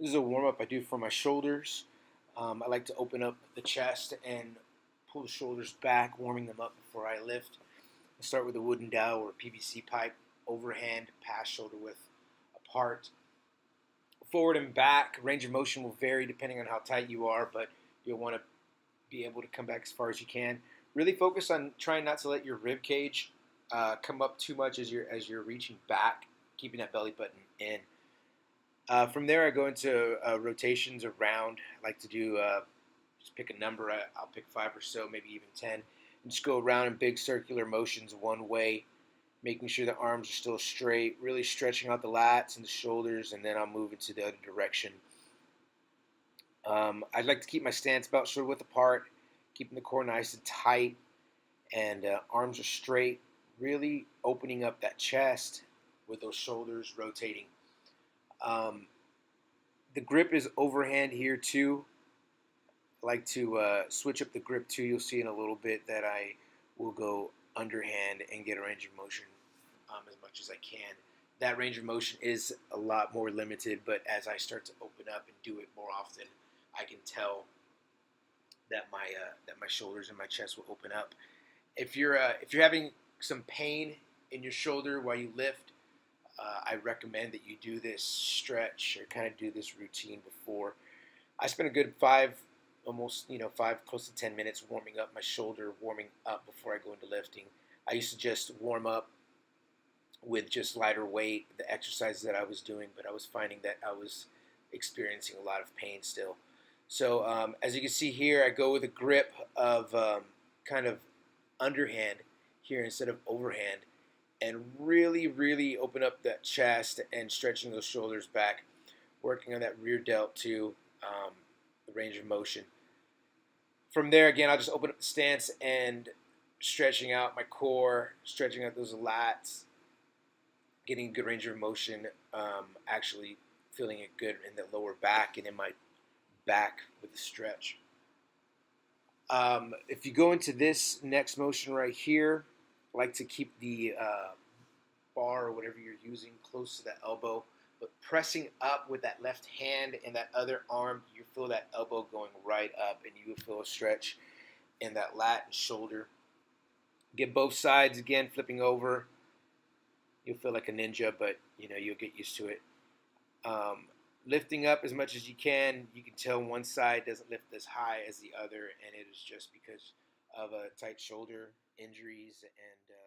This is a warm up I do for my shoulders. I like to open up the chest and pull the shoulders back, warming them up before I lift. I start with a wooden dowel or PVC pipe, overhand, pass shoulder width apart. Forward and back, range of motion will vary depending on how tight you are, but you'll want to be able to come back as far as you can. Really focus on trying not to let your rib cage come up too much as you're reaching back, keeping that belly button in. From there, I go into rotations around. I like to do just pick a number. I'll pick 5 or so, maybe even 10, and just go around in big circular motions one way, making sure the arms are still straight, really stretching out the lats and the shoulders, and then I'll move into the other direction. I'd like to keep my stance about shoulder width apart, keeping the core nice and tight, and arms are straight, really opening up that chest with those shoulders rotating. Um, the grip is overhand here too. I like to switch up the grip too. You'll see in a little bit that I will go underhand and get a range of motion as much as I can. That range of motion is a lot more limited, but as I start to open up and do it more often, I can tell that my shoulders and my chest will open up. If you're having some pain in your shoulder while you lift, I recommend that you do this stretch or kind of do this routine before. I spend a good almost 5, close to 10 minutes warming up my shoulder, warming up before I go into lifting. I used to just warm up with just lighter weight, the exercises that I was doing, but I was finding that I was experiencing a lot of pain still. So as you can see here, I go with a grip of kind of underhand here instead of overhand, and really, really open up that chest and stretching those shoulders back, working on that rear delt too, the range of motion. From there, again, I'll just open up the stance and stretching out my core, stretching out those lats, getting a good range of motion, actually feeling it good in the lower back and in my back with the stretch. If you go into this next motion right here, I like to keep the bar or whatever you're using close to the elbow, but pressing up with that left hand and that other arm, you feel that elbow going right up, and you will feel a stretch in that lat and shoulder. Get both sides again, flipping over. You'll feel like a ninja, but you'll get used to it. Lifting up as much as you can. You can tell one side doesn't lift as high as the other, and it is just because of a tight shoulder, injuries, and